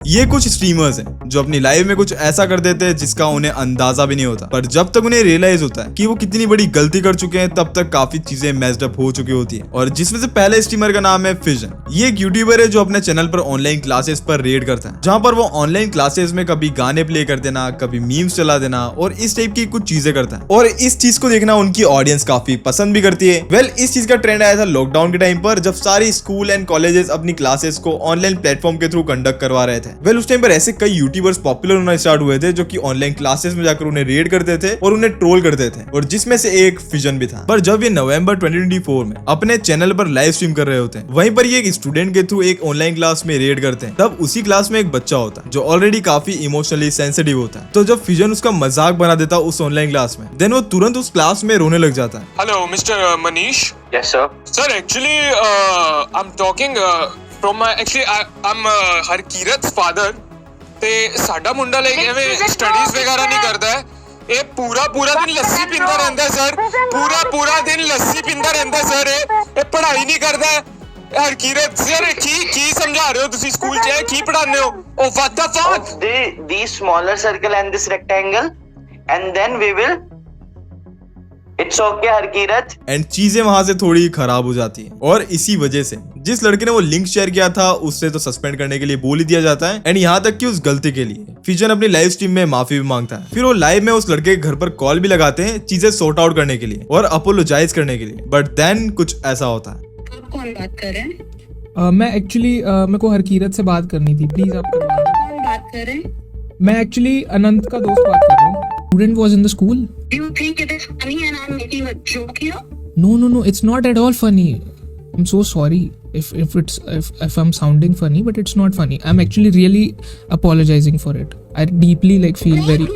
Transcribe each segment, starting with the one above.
ये कुछ स्ट्रीमर्स हैं जो अपनी लाइफ में कुछ ऐसा कर देते हैं जिसका उन्हें अंदाजा भी नहीं होता, पर जब तक उन्हें रियलाइज होता है कि वो कितनी बड़ी गलती कर चुके हैं तब तक काफी चीजें मेस्ड अप हो चुकी होती हैं। और जिसमें से पहले स्ट्रीमर का नाम है फिजन। ये एक यूट्यूबर है जो अपने चैनल पर ऑनलाइन क्लासेस पर रेड करता है, जहाँ पर वो ऑनलाइन क्लासेस में कभी गाने प्ले कर देना, कभी मीम्स चला देना और इस टाइप की कुछ चीजें करता है। और इस चीज को देखना उनकी ऑडियंस काफी पसंद भी करती है। वेल, इस चीज का ट्रेंड आया था लॉकडाउन के टाइम पर, जब सारी स्कूल एंड कॉलेजेस अपनी क्लासेस को ऑनलाइन प्लेटफॉर्म के थ्रू कंडक्ट करवा रहे थे। वेल, उस टाइम पर ऐसे कई यूट्यूबर्स पॉपुलर होना स्टार्ट हुए थे जो कि ऑनलाइन क्लासेस में जाकर उन्हें रेड करते थे और उन्हें ट्रोल करते थे, और जिसमें से एक फिजन भी था। पर जब ये नवंबर 2024 में अपने चैनल पर लाइव स्ट्रीम कर रहे होते हैं, वहीं पर ये एक स्टूडेंट के थ्रू एक ऑनलाइन क्लास में रेड करते हैं। तब उसी क्लास में एक बच्चा होता है जो ऑलरेडी काफी इमोशनली सेंसिटिव होता है। तो जब फिजन उसका मजाक बना देता है उस ऑनलाइन क्लास में, देन वो तुरंत उस क्लास में रोने लग जाता है। Hello mister Manish. Yes, sir. Sir, actually, I'm talking from I'm Harkirat father ਤੇ ਸਾਡਾ ਮੁੰਡਾ ਲਾਈਕ ਐਵੇਂ ਸਟੱਡੀਜ਼ ਵਗੈਰਾ ਨਹੀਂ ਕਰਦਾ ਹੈ। ਇਹ ਪੂਰਾ ਦਿਨ ਲੱਸੀ ਪੀਂਦਾ ਰਹਿੰਦਾ ਸਰ, ਪੂਰਾ ਦਿਨ ਲੱਸੀ ਪੀਂਦਾ ਰਹਿੰਦਾ ਸਰ। ਇਹ ਪੜ੍ਹਾਈ ਨਹੀਂ ਕਰਦਾ। ਹਰਕੀਰਤ ਸਰ ਕੀ ਸਮਝਾ ਰਹੇ ਹੋ ਤੁਸੀਂ ਸਕੂਲ 'ਚ? ਕੀ ਪੜ੍ਹਾਉਂਦੇ ਹੋ? ਉਹ what the fuck? The smaller circle and this rectangle, and then we will. It's okay, Harkirat. And चीजें वहां से थोड़ी खराब हो जाती हैं, और इसी वजह से जिस लड़के ने वो लिंक शेयर किया था उससे तो सस्पेंड करने के लिए बोल ही दिया जाता है। एंड यहाँ तक कि उस गलती के लिए फिजन अपनी लाइव स्ट्रीम में माफी भी मांगता है। फिर वो लाइव में उस लड़के के घर पर कॉल भी लगाते हैं चीजें सॉर्ट आउट करने के लिए और अपोलोजाइज करने के लिए। बट देन कुछ ऐसा होता है। कौन बात कर रहे हैं? मैं एक्चुअली मेरे को हरकीरत से बात करनी थी, प्लीज आप करवा दो। कौन बात कर रहे हैं? मैं एक्चुअली अनंत का दोस्त बात कर रहा हूँ। Student was in the school. Do you think it is funny and I'm making a joke here? No, it's not at all funny. I'm so sorry if I'm sounding funny, but it's not funny. I'm actually really apologizing for it. I deeply feel very.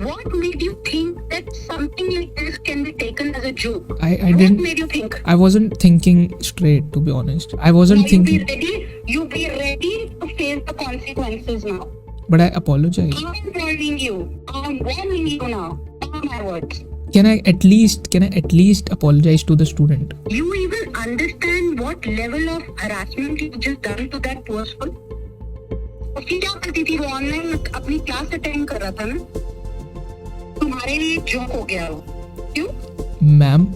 What made you think that something like this can be taken as a joke? I didn't. What made you think? I wasn't thinking straight, to be honest. I wasn't thinking. You be ready to face the consequences now. But I apologize. I'm warning you. I'm warning you now. All my words. Can I at least apologize to the student? You even understand what level of harassment you just done to that person? उसकी क्या करती थी? वो online अपनी class attend कर रहा था ना, तुम्हारे लिए जोक हो गया वो। क्यों? Ma'am,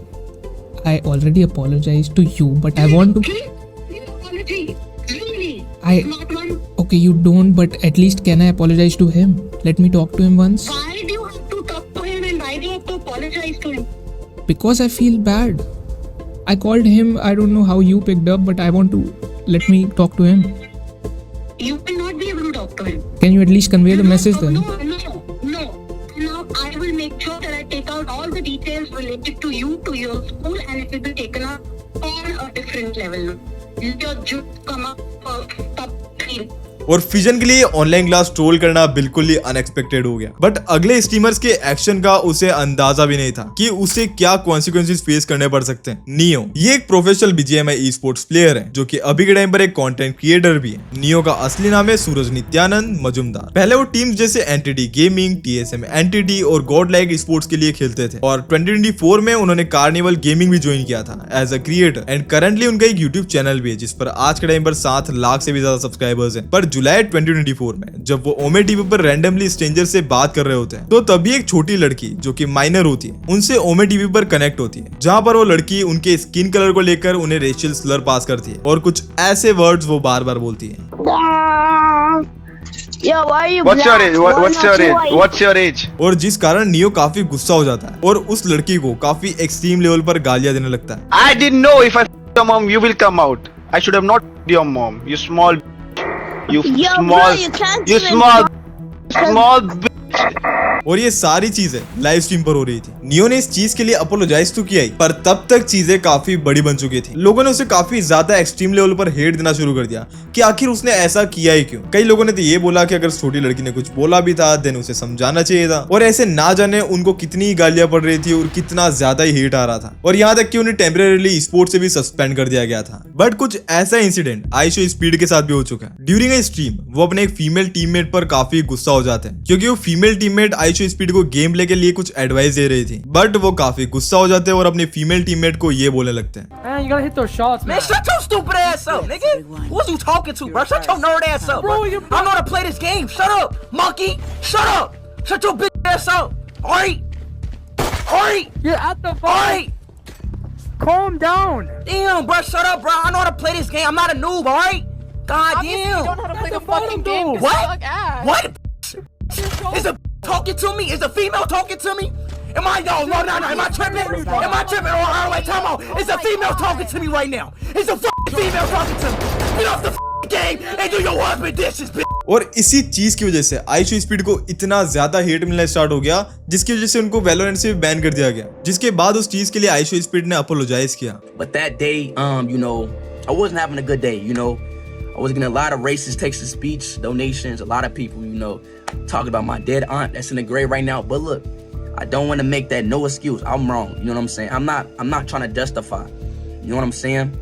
I already apologized to you, but I want to. Apology. Really? I. Not one. Okay, you don't, but at least can I apologize to him? Let me talk to him once. Why do you have to talk to him and why do you have to apologize to him? Because I feel bad. I called him. I don't know how you picked up, but I want to. Let me talk to him. You will not be able to talk to him. Can you at least convey the message then? No. Now I will make sure that I take out all the details related to you, to your school, and it will be taken up on a different level now. Your juice come up top 3. और fission के लिए online class troll करना बिल्कुल ही unexpected हो गया। But अगले streamers के action का उसे अंदाजा भी नहीं था कि उसे क्या कॉन्सिक्वेंसेस फेस करने पड़ सकते हैं। नियो ये एक professional BGMI e sports player है जो कि अभी के टाइम पर एक कंटेंट क्रिएटर भी है। नियो का असली नाम है सूरज नित्यानंद मजुमदार। पहले वो टीम्स जैसे एंटिटी गेमिंग, TSM एंटिटी और गॉड लाइक स्पोर्ट्स के लिए खेलते थे, और 2024 में उन्होंने कार्निवल गेमिंग भी ज्वाइन किया था as a creator. And currently उनका एक यूट्यूब चैनल भी है जिस पर आज के टाइम पर 7 लाख से भी ज्यादा सब्सक्राइबर्स हैं। पर जुलाई 2024 में जब वो ओमे टीवी पर रैंडमली स्ट्रेंजर से बात कर रहे होते हैं, तो तभी एक छोटी लड़की जो कि माइनर होती है उनसे ओमे टीवी पर कनेक्ट होती है, जहां पर वो लड़की उनके स्किन कलर को लेकर उन्हें रेशियल स्लर पास करती है और कुछ ऐसे वर्ड्स वो बार बार बोलती है। Yo, why are you What's your black? age? What's your age? और जिस कारण नियो काफी गुस्सा हो जाता है और उस लड़की को काफी एक्सट्रीम लेवल पर गालियां देने लगता है। I didn't know if I f your mom, you will come out. I should have not f your mom. You small. You Yo, small. bro, you can't You even small. talk. Small. और ये सारी चीजें live stream पर हो रही थी। Neo ने इस चीज के लिए अपोलोजाइज तो किया ही, पर तब तक चीजें काफी बड़ी बन चुकी थी। लोगों ने उसे काफी ज्यादा एक्सट्रीम लेवल पर हेट देना शुरू कर दिया कि आखिर उसने ऐसा किया ही क्यों। कई लोगों ने तो ये बोला कि अगर छोटी लड़की ने कुछ बोला भी था देन उसे समझाना चाहिए था, और ऐसे ना जाने उनको कितनी गालियां पड़ रही थी और कितना ज्यादा ही हेट आ रहा था, और यहाँ तक कि उन्हें टेम्परेरीली स्पोर्ट्स से भी सस्पेंड कर दिया गया था। बट कुछ ऐसा इंसिडेंट आइशो स्पीड के साथ भी हो चुका है। ड्यूरिंग ए स्ट्रीम वो अपने एक फीमेल टीममेट पर काफी गुस्सा हो जाते हैं क्योंकि वो female teammate ISEER Aishu speed को गेम प्ले के लिए कुछ एडवाइस दे रही थी, बट वो काफी गुस्सा हो जाते हैं और अपनी फीमेल टीममेट को ये बोलने लगते हैं। Man, you gotta hit those shots, man. Man, shut your stupid ass up, nigga. Who's you talking to, bro? Shut your nerd ass up, bro. I know how to play this game. Shut up, monkey. Shut up. Shut your bitch ass up. Alright? Alright? You're at the phone. Alright? Calm down. Damn, bro. Shut up, bro. I know how to play this game. I'm not a noob, alright? God Obviously, you damn. don't know how to play the That's a fucking photo game. booth. 'cause What? you suck ass. What? Is a talking to me? Is a female talking to me? Am I no? Am I tripping? Am I tripping? Oh, wait, time out. Is a female talking to me right now? Is a female talking to me? Get off the game and do your husband dishes, bitch. और इसी चीज की वजह से Aishu speed को इतना ज्यादा hate मिलना स्टार्ट हो गया, जिसकी वजह से उनको वैलोरेंट से बैन कर दिया गया, जिसके बाद उस चीज के लिए आयशु स्पीड ने अपोलोजाइज किया। But that day, you know, I wasn't having a good day, you know. I was getting a lot of racist text-to-speech donations, a lot of people, you know, talking about my dead aunt that's in the grave right now. But look, I don't want to make that no excuse. I'm wrong. You know what I'm saying? I'm not trying to justify. You know what I'm saying?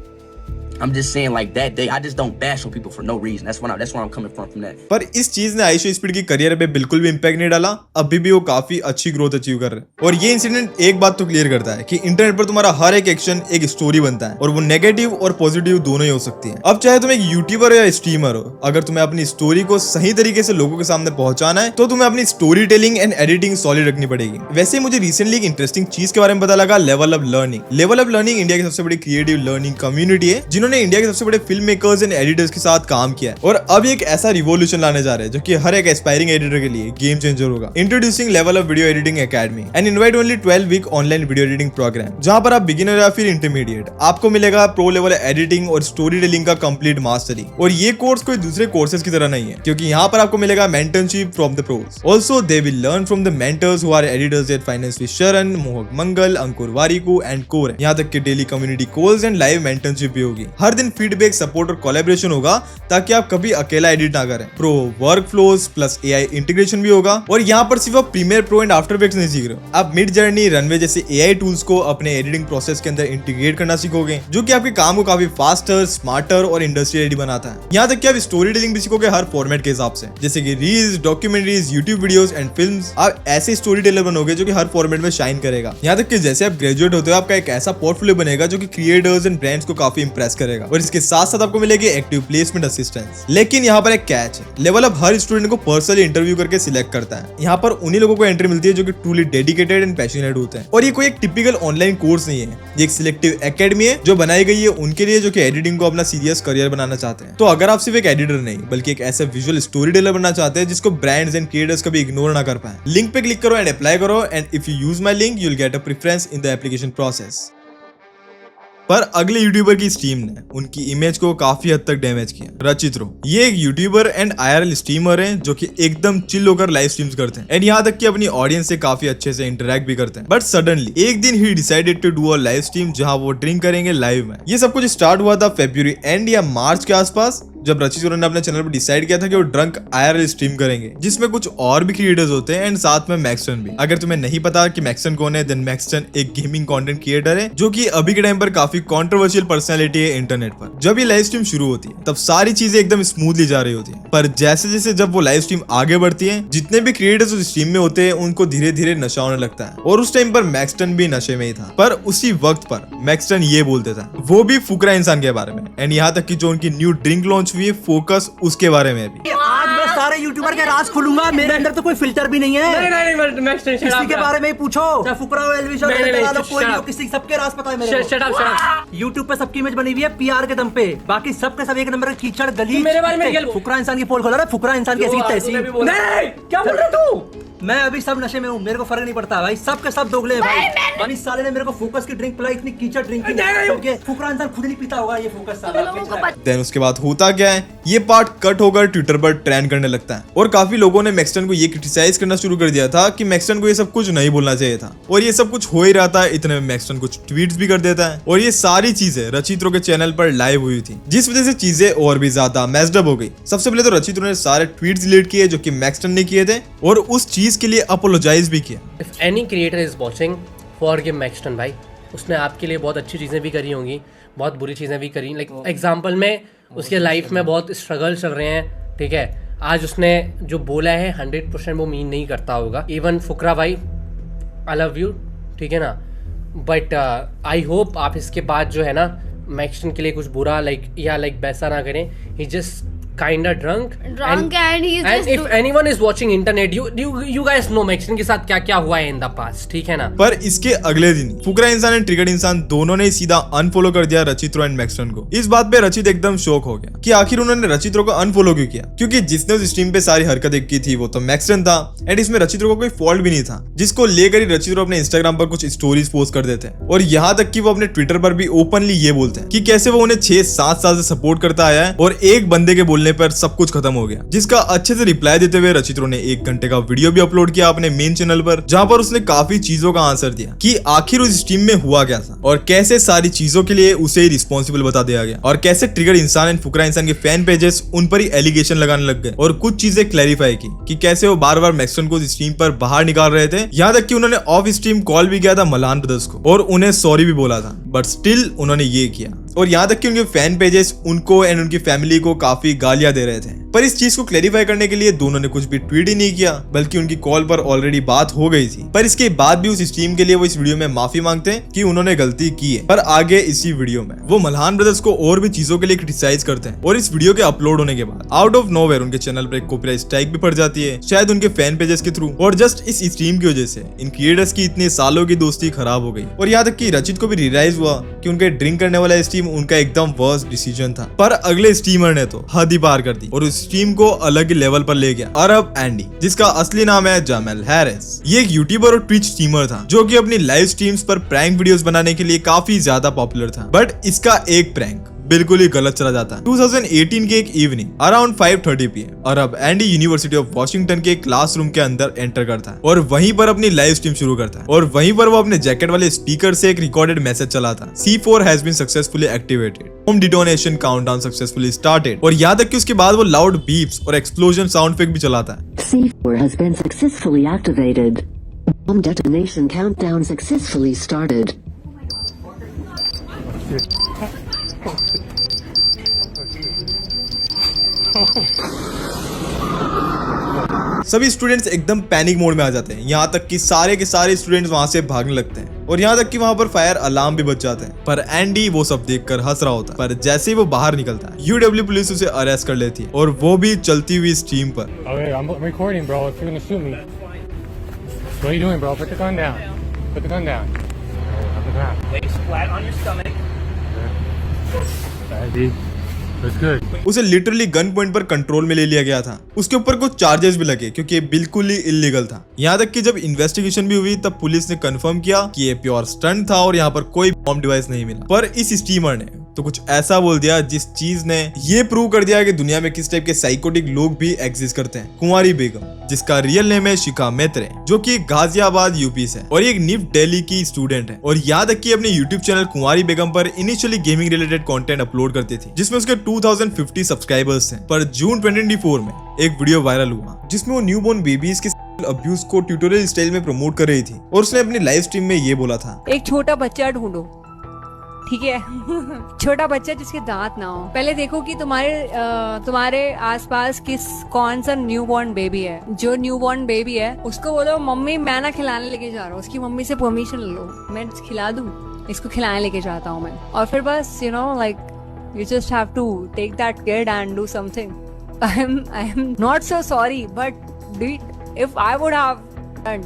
I'm just saying like that day, I just don't bash on people for no reason. That's where I'm coming from that. पर इस चीज ने Aishu speed की career पे बिल्कुल भी impact नहीं डाला। अभी भी वो काफी अच्छी ग्रोथ अचीव कर रहे हैं। और ये इंसिडेंट एक बात तो क्लियर करता है कि इंटरनेट पर तुम्हारा हर एक एक्शन एक स्टोरी बनता है, और वो नेगेटिव और पॉजिटिव दोनों ही हो सकती है। अब चाहे तुम एक यूट्यूबर हो या स्ट्रीमर हो, अगर तुम्हें अपनी स्टोरी को सही तरीके से लोगों के सामने पहुंचाना है तो तुम्हें अपनी story telling and editing solid रखनी पड़ेगी। वैसे मुझे रिसेंटली एक इंटरेस्टिंग चीज के बारे में पता लगा, level up learning. Level up learning India की सबसे बड़ी क्रिएटिव लर्निंग कम्युनिटी है, जिन्होंने इंडिया के सबसे बड़े फिल्म मेकर्स एंड एडिटर्स के साथ काम किया है, और अब एक ऐसा रिवॉल्यूशन लाने जा रहे हैं जो कि हर एक एस्पायरिंग एडिटर के लिए गेम चेंजर होगा। Introducing level up video editing academy and invite only 12 week online video editing program, जहां पर आप बिगिनर या फिर इंटरमीडिएट, आपको मिलेगा प्रो लेवल एडिटिंग और स्टोरी टेलिंग का कंप्लीट मास्टरी। और ये कोर्स कोई दूसरे कोर्सेज की तरह नहीं है, क्योंकि यहाँ पर आपको मिलेगा mentorship from the pros. Also they will learn from the mentors who are editors at finance with Sharan, Mohak Mangal, Ankur Warikoo and core. यहाँ तक कि daily community calls and live mentorship भी होगी। हर दिन फीडबैक, सपोर्ट और कोलैबोरेशन होगा, ताकि आप कभी अकेला एडिट ना करें। Pro workflows plus AI integration भी होगा। और यहाँ पर सिर्फ आप Premiere Pro and After Effects नहीं सीख रहे हो, आप मिड जर्नी, रनवे जैसे एआई टूल्स को अपने एडिटिंग प्रोसेस के अंदर इंटीग्रेट करना सीखोगे, जो कि आपके काम को काफी फास्टर, स्मार्टर और इंडस्ट्री रेडी बनाता है। यहाँ तक कि आप स्टोरी टेलिंग भी सीखोगे हर फॉर्मेट के हिसाब से, जैसे कि reels, documentaries, YouTube videos and films. आप ऐसे स्टोरी टेलर बनोगे जो कि हर फॉर्मेट में शाइन करेगा। यहाँ तक कि जैसे आप ग्रेजुएट होते हो, आपका एक ऐसा पोर्टफोलियो बनेगा जो कि क्रिएटर्स एंड ब्रांड्स को काफी इंप्रेस करेगा। और इसके साथ साथ आपको मिलेगी एक्टिव प्लेसमेंट असिस्टेंस। लेकिन यहाँ पर एक कैच है, लेवल अप हर स्टूडेंट को पर्सनली इंटरव्यू करके सिलेक्ट करता है। यहाँ पर उन्हीं लोगों को एंट्री मिलती है जो कि ट्रूली डेडिकेटेड एंड पैशनेट होते हैं। और ये कोई एक टिपिकल ऑनलाइन कोर्स नहीं है, ये एक सिलेक्टिव एकेडमी है जो बनाई गई है उनके लिए जो कि एडिटिंग को अपना सीरियस करियर बनाना चाहते हैं। तो अगर आप सिर्फ एक एडिटर नहीं बल्कि एक ऐसा विजुअल स्टोरी टेलर बनना चाहते हैं जिसको ब्रांड्स एंड क्रिएटर्स कभी इग्नोर ना कर पाए, लिंक पे क्लिक करो एंड अप्लाई करो, and if you use my link you will get a preference in the application process. पर अगले यूट्यूबर की स्ट्रीम ने उनकी इमेज को काफी हद तक डैमेज किया। रचित्रो, ये एक यूट्यूबर एंड आईआरएल स्ट्रीमर हैं जो कि एकदम चिल होकर लाइव स्ट्रीम्स करते हैं एंड यहाँ तक कि अपनी ऑडियंस से काफी अच्छे से इंटरेक्ट भी करते हैं। बट सडनली एक दिन ही decided to do a live stream जहां वो ड्रिंक करेंगे लाइव में। ये सब कुछ स्टार्ट हुआ था फरवरी एंड या मार्च के आसपास, जब रचित्रो ने अपने चैनल पर डिसाइड किया था कि वो ड्रंक आईआरएल स्ट्रीम करेंगे, जिसमें कुछ और भी क्रिएटर्स होते हैं एंड साथ में मैक्सन भी। अगर तुम्हें नहीं पता कि मैक्सन कौन है, देन मैक्सन एक गेमिंग कंटेंट क्रिएटर है जो कि अभी के टाइम पर काफी कंट्रोवर्शियल पर्सनालिटी है इंटरनेट पर। जब ये लाइव स्ट्रीम शुरू होती है तब सारी चीजें एकदम स्मूथली जा रही होती है, पर जैसे जैसे जब वो लाइव स्ट्रीम आगे बढ़ती है, जितने भी क्रिएटर्स उस स्ट्रीम में होते हैं उनको धीरे धीरे नशा होने लगता है। और उस टाइम पर मैक्सन भी नशे में ही था। पर उसी वक्त पर मैक्सन ये बोलते था, वो भी फुकरा इंसान के बारे में, एंड यहाँ तक कि जो उनकी न्यू ड्रिंक लॉन्च हुई है फोकस उसके बारे में भी। आज मैं सारे यूट्यूबर के राज खोलूंगा, मेरे अंदर तो कोई फिल्टर भी नहीं है। नहीं, किसी के बारे में पूछो, चाहे फुकरा हो, एलविश हो, कोई भी हो, किसी सबके राज पता है मेरे को। यूट्यूब पे सबकी इमेज बनी हुई है पीआर के दम पे, बाकी सबके सब एक नंबर का कीचड़ गली। मेरे बारे में फुकरा इंसान की पोल खोला रहा है, फुकरा इंसान की ऐसी तैसी। नहीं, क्या बोल रहा तू? मैं अभी सब नशे में हूँ, मेरे को फर्क नहीं पड़ता भाई, सब के सब दोगले हैं भाई। इस साले ने मेरे को फोकस की ड्रिंक पिलाई, इतनी कीचड़ ड्रिंक की, फुकरा इंसान खुद नहीं पीता होगा ये फोकस साला। देन उसके बाद होता क्या है, ये पार्ट कट होकर ट्विटर पर ट्रेंड करने लगता है और काफी लोगों ने मैक्सन को ये क्रिटिसाइज करना शुरू कर दिया था कि मैक्सन को ये सब कुछ नहीं बोलना चाहिए था। और ये सब कुछ हो ही रहा था, इतने में मैक्सन कुछ ट्वीट्स भी कर देता है और ये सारी चीजें रचित्रो के चैनल पर लाइव हुई थी, जिस वजह से चीजें और भी ज्यादा मैस्ड अप हो गई। सबसे पहले तो रचित्रो ने सारे ट्वीट्स डिलीट किए जो कि मैक्सन ने किए थे और उस चीज के लिए अपोलोजाइज भी किया। If any creator is watching, forgive Maxon भाई, उसने आपके लिए बहुत अच्छी चीज़ें भी करी होंगी, बहुत बुरी चीज़ें भी करी। लाइक एग्जांपल में उसके लाइफ में बहुत स्ट्रगल चल रहे हैं, ठीक है, आज उसने जो बोला है 100% वो मीन नहीं करता होगा। इवन फुकरा भाई, आई लव यू, ठीक है ना, बट आई होप आप इसके बाद जो है ना मैक्सटन के लिए कुछ बुरा लाइक वैसा ना करें। ही just kinda drunk and he's and if anyone is watching internet, you guys know Maxton के साथ क्या क्या हुआ है in the past, ठीक है ना। पर इसके अगले दिन फुकरा इंसान एंड ट्रिगर्ड इंसान दोनों ने सीधा अनफॉलो कर दिया रचित्रो एंड मैक्सटन को। इस बात पे रचित एकदम शॉक हो गया कि आखिर उन्होंने रचित्रो को अनफॉलो क्यों किया, क्योंकि जिसने उस स्ट्रीम पे सारी हरकतें की थी वो तो मैक्सटन था एंड इसमें रचित्रो को कोई फॉल्ट भी नहीं था, जिसको लेकर ही रचित्रो अपने इंस्टाग्राम पर कुछ स्टोरीज पोस्ट कर देते हैं और यहाँ तक कि वो अपने ट्विटर पर भी ओपनली ये बोलते हैं कि कैसे वो उन्हें 6-7 साल से सपोर्ट करता आया है और एक बंदे के बोलने पर सब कुछ खत्म हो गया। जिसका अच्छे से रिप्लाई देते हुए रचित्रो ने 1 घंटे का वीडियो भी अपलोड किया अपने मेन चैनल पर, जहां पर उसने काफी चीजों का आंसर दिया कि आखिर उस स्ट्रीम में हुआ क्या था और कैसे सारी चीजों के लिए उसे ही रिस्पॉन्सिबल बता दिया गया और कैसे ट्रिगर्ड इंसान एंड फुकरा इंसान के फैन पेजेस उन पर ही एलिगेशन लगाने लग गए और कुछ चीजें क्लैरिफाई की कि कैसे वो बार बार मैक्सटन को स्ट्रीम पर बाहर निकाल रहे थे। यहाँ तक कि उन्होंने ऑफ स्ट्रीम कॉल भी किया था मलान ब्रदर्स को और उन्हें सॉरी भी बोला था, बट स्टिल उन्होंने ये किया। और यहाँ तक कि उनके फैन पेजेस उनको एंड उनकी फैमिली को काफी गालियां दे रहे थे। पर इस चीज को क्लैरिफाई करने के लिए दोनों ने कुछ भी ट्वीट ही नहीं किया, बल्कि उनकी कॉल पर ऑलरेडी बात हो गई थी। पर इसके बाद भी उस स्ट्रीम के लिए वो इस वीडियो में माफी मांगते हैं कि उन्होंने गलती की है। पर आगे इसी वीडियो में वो मल्हान ब्रदर्स को और भी चीजों के लिए क्रिटिसाइज करते हैं और इस वीडियो के अपलोड होने के बाद आउट ऑफ नोवेयर उनके चैनल पर एक कॉपीराइट स्ट्राइक भी पड़ जाती है, शायद उनके फैन पेजेस के थ्रू। और जस्ट इस स्ट्रीम की वजह से इन क्रिएटर्स की इतने सालों की दोस्ती खराब हो गई और यहाँ तक कि रचित को भी रियलाइज हुआ कि उनके ड्रिंक करने वाला स्ट्रीम उनका एकदम वर्स्ट डिसीजन था। पर अगले स्ट्रीमर ने तो हद ही पार कर दी और उस स्ट्रीम को अलग ही लेवल पर ले गया अरब एंडी, जिसका असली नाम है जामेल हैरिस। ये एक यूट्यूबर और ट्विच स्ट्रीमर था जो कि अपनी लाइव स्ट्रीम्स पर प्रैंक वीडियोस बनाने के लिए काफी ज्यादा पॉपुलर था। बट इसका एक प्रैंक बिल्कुल ही गलत चला जाता है। 2018 के एक evening around 5:30 PM Arab Andy university of Washington के क्लासरूम के अंदर एंटर करता है और वहीं पर अपनी लाइव स्ट्रीम शुरू करता है और वहीं पर वो अपने जैकेट वाले स्पीकर से एक रिकॉर्डेड मैसेज चलाता है, C4 has been successfully activated, home detonation countdown successfully started. और यहाँ तक कि उसके बाद वो लाउड बीप्स और एक्सप्लोजन साउंड इफेक्ट भी चलाता है। C4 has been successfully activated. Bomb detonation countdown successfully started. सभी स्टूडेंट्स एकदम पैनिक मोड में आ जाते हैं, यहाँ तक कि सारे के सारे स्टूडेंट्स वहां से भागने लगते हैं और यहाँ तक कि वहां पर फायर अलार्म भी बज जाते हैं। पर एंडी वो सब देखकर हंस रहा होता है। पर जैसे ही वो बाहर निकलता है UW पुलिस उसे अरेस्ट कर लेती है और वो भी चलती हुई स्ट्रीम पर। Okay, I'm recording, bro. If you're gonna shoot me, what are you doing, bro? Put the gun down. Put the gun down. Put the gun. Lay flat on your stomach. That's good. उसे literally gun point पर control में ले लिया गया था। उसके ऊपर कुछ चार्जेस भी लगे क्योंकि ये बिल्कुल ही इलीगल था। यहाँ तक कि जब इन्वेस्टिगेशन भी हुई तब पुलिस ने कंफर्म किया कि ये प्योर स्टंट था और यहाँ पर कोई बॉम्ब डिवाइस नहीं मिला। पर इस स्ट्रीमर ने तो कुछ ऐसा बोल दिया जिस चीज ने ये प्रूव कर दिया कि दुनिया में किस टाइप के साइकोटिक लोग भी एग्जिस्ट करते हैं। कुंवारी बेगम, जिसका रियल नेम है शिखा मैत्रे, जो कि गाजियाबाद यूपी से है और एक निफ्ट दिल्ली की स्टूडेंट है और यहाँ तक कि अपने यूट्यूब चैनल कुंवारी बेगम पर initially gaming related content upload करती थी, जिसमें उसके 2050 सब्सक्राइबर्स थे। पर जून 2024 में एक वीडियो वायरल हुआ जिसमें वो न्यूबॉर्न बेबीज के अब्यूज को ट्यूटोरियल स्टाइल में प्रमोट कर रही थी और उसने अपनी लाइव स्ट्रीम में ये बोला था, एक छोटा बच्चा ढूंढो, ठीक है छोटा बच्चा जिसके दांत ना हो। पहले देखो कि तुम्हारे आसपास कौन सा न्यूबॉर्न बेबी है। जो न्यूबॉर्न बेबी है उसको बोलो मम्मी मैं ना खिलाने लेके जा रहा हूँ, उसकी मम्मी से परमिशन लो, मैं खिला दूँ, इसको खिलाने लेके जाता हूँ मैं। और फिर बस like you just have to take that kid and do something. I am not so sorry, but if I would have done,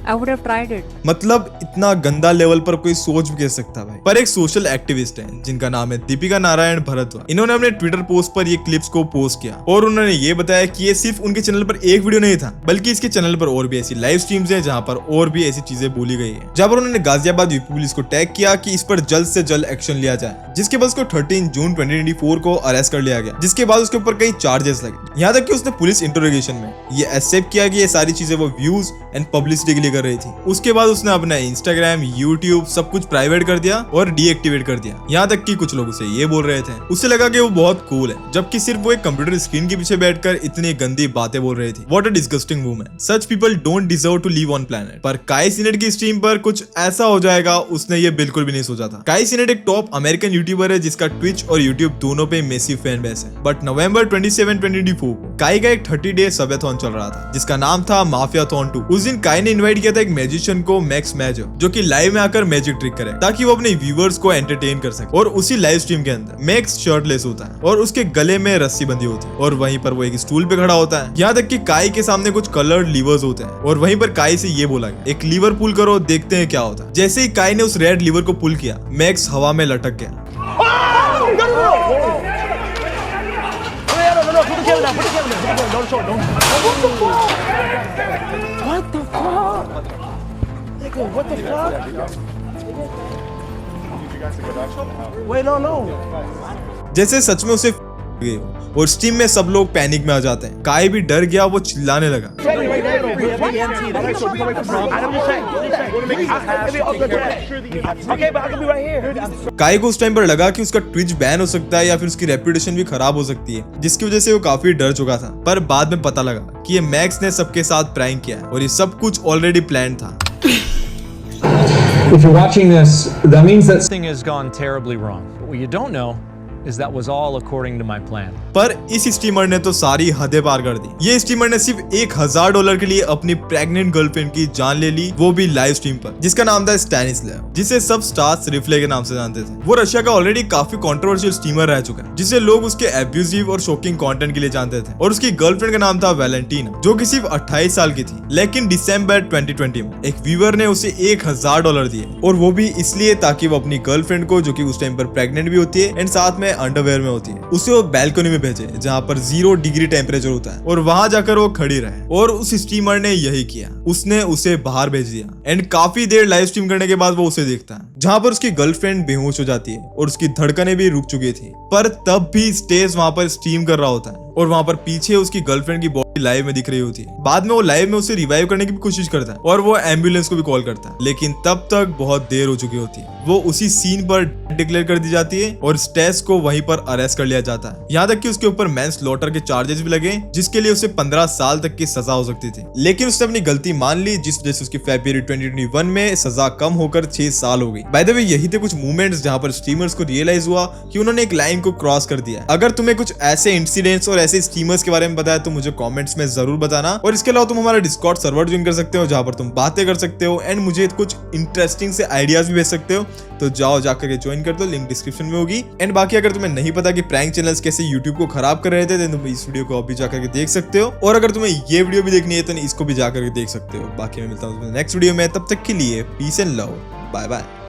I would have tried it. मतलब इतना गंदा लेवल पर कोई सोच भी कह सकता भाई। पर एक सोशल एक्टिविस्ट है जिनका नाम है दीपिका नारायण भरद्वाज। इन्होंने अपने ट्विटर पोस्ट पर ये क्लिप्स को पोस्ट किया और उन्होंने ये बताया कि ये सिर्फ उनके चैनल पर एक वीडियो नहीं था, बल्कि इसके चैनल पर और भी ऐसी लाइव स्ट्रीम्स हैं जहां पर और भी ऐसी चीजें बोली गई है। जहां पर उन्होंने गाजियाबाद यूपी पुलिस को टैग किया कि इस पर जल्द से जल्द एक्शन लिया जाए, जिसके बाद उसको 13 जून 2024 को अरेस्ट कर लिया गया, जिसके बाद उसके ऊपर कई चार्जेस लगे। यहाँ तक कि उसने पुलिस इंटरोगेशन में ये एक्सेप्ट किया कि ये सारी चीजें वो व्यूज एंड पब्लिसिटी के लिए कर रही थी। उसके बाद उसने अपना इंस्टाग्राम, यूट्यूब सब कुछ प्राइवेट कर दिया और डीएक्टिवेट कर दिया। यहाँ तक कि कुछ लोग उसे ये बोल रहे थे, उसे लगा कि वो बहुत कूल है, जबकि सिर्फ वो एक कंप्यूटर स्क्रीन के पीछे बैठकर इतनी गंदी बातें बोल रही थी। What a disgusting woman, such people don't deserve to live on planet. पर काई सिनेट की स्ट्रीम पर कुछ ऐसा हो जाएगा उसने ये बिल्कुल भी नहीं सोचा था। काई सिनेट एक टॉप अमेरिकन यूट्यूबर है जिसका ट्विच और यूट्यूब दोनों पे मेसिव फैन बेस है। बट नवंबर 27, 2024 काई का एक 30 डे सबेथॉन चल रहा था जिसका नाम था माफियाथॉन 2। उस दिन काई ने इनवाइट किया था एक मैजिशियन को, मैक्स मैजर, जो कि लाइव में आकर मैजिक ट्रिक करे ताकि वो अपने व्यूअर्स को एंटरटेन कर सके। और उसी लाइव स्ट्रीम के अंदर मैक्स शर्टलेस होता है और उसके गले में रस्सी बंधी होती है और वहीं पर वो एक स्टूल पे खड़ा होता है। यहाँ तक कि काई के सामने कुछ कलर्ड लीवर्स होते हैं और वहीं पर काई से ये बोला गया, एक लीवर पुल करो, देखते हैं क्या होता है। जैसे ही काई ने उस रेड लीवर को पुल किया, मैक्स हवा में लटक गया। जैसे सच में उसे गई हो और स्टीम में सब लोग पैनिक में आ जाते हैं। काई भी डर गया, वो चिल्लाने लगा। काई को उस टाइम पर लगा कि उसका ट्विच बैन हो सकता है या फिर उसकी रेपुटेशन भी खराब हो सकती है, जिसकी वजह से वो काफी डर चुका था। पर बाद में पता लगा कि ये मैक्स ने सबके साथ प्रैंक किया और ये सब कुछ ऑलरेडी प्लान था। If you're watching this, that means that thing has gone terribly wrong. But what you don't know is that was all according to my plan. पर इस स्ट्रीमर ने तो सारी हदें पार कर दी। ये स्ट्रीमर ने सिर्फ $1000 के लिए अपनी प्रेग्नेंट गर्लफ्रेंड की जान ले ली, वो भी लाइव स्ट्रीम पर, जिसका नाम था स्टैनिस्लैव, जिसे सब स्टार्स रिफ्ले के नाम से जानते थे। वो रशिया का ऑलरेडी काफी कंट्रोवर्शियल स्ट्रीमर रह चुका है, जिसे लोग उसके एब्यूजिव और शॉकिंग कंटेंट के लिए जानते थे। और उसकी गर्लफ्रेंड का नाम था वैलेंटीना, जो कि सिर्फ 28 साल की थी। लेकिन दिसंबर 2020 में एक व्यूअर ने उसे $1000 दिए, और वो भी इसलिए ताकि वो अपनी गर्लफ्रेंड को, जो कि उस टाइम पर प्रेग्नेंट भी होती है एंड साथ में अंडरवेयर में होती है, उसे वो बैल्कनी में भेजे जहाँ पर 0 डिग्री टेम्परेचर होता है और वहां जाकर वो खड़ी रहे। और उस स्ट्रीमर ने यही किया, उसने उसे बाहर भेज दिया एंड काफी देर लाइव स्ट्रीम करने के बाद वो उसे देखता है जहाँ पर उसकी गर्लफ्रेंड बेहोश हो जाती है और उसकी धड़कनें भी रुक चुकी थी। पर तब भी स्टेज वहां पर स्ट्रीम कर रहा होता है और वहां पर पीछे उसकी गर्लफ्रेंड की बॉडी लाइव में दिख रही होती है। बाद में वो लाइव में उसे रिवाइव करने की भी कोशिश करता है और वो एम्बुलेंस को भी कॉल करता है, लेकिन तब तक बहुत देर हो चुकी होती है। वो उसी सीन पर डिक्लेयर कर दी जाती है और स्टेस को वहीं पर अरेस्ट कर लिया जाता है। यहाँ तक कि उसके ऊपर मैनस्लॉटर के चार्जेस भी लगे, जिसके लिए उसे 15 साल तक की सजा हो सकती थी। लेकिन उसने अपनी गलती मान ली, जिस वजह से उसकी फरवरी 2021 में सजा कम होकर 6 साल हो गई। बाय द वे, यही थे कुछ मूवमेंट्स जहाँ पर स्ट्रीमर्स को रियलाइज हुआ कि उन्होंने एक लाइन को क्रॉस कर दिया। अगर तुम्हें कुछ ऐसे इंसिडेंट्स और ऐसे स्ट्रीमर्स के बारे में पता है तो मुझे कमेंट्स में जरूर बताना। और इसके अलावा तुम हमारा डिस्कॉर्ड सर्वर ज्वाइन कर सकते हो, जहां पर तुम बातें कर सकते हो एंड मुझे कुछ इंटरेस्टिंग से आइडियाज भी भेज सकते हो। तो जाओ जाकर के ज्वाइन कर दो, लिंक डिस्क्रिप्शन में होगी। एंड बाकी अगर तुम्हें नहीं पता कि प्रैंक चैनल्स कैसे यूट्यूब को खराब कर रहे थे तो तुम इस वीडियो को अभी जाकर के देख सकते हो, और अगर तुम्हें ये वीडियो भी देखनी है तो इसको भी जाकर के देख सकते हो। बाकी मैं मिलता हूँ नेक्स्ट वीडियो में, तब तक के लिए peace and love, bye bye.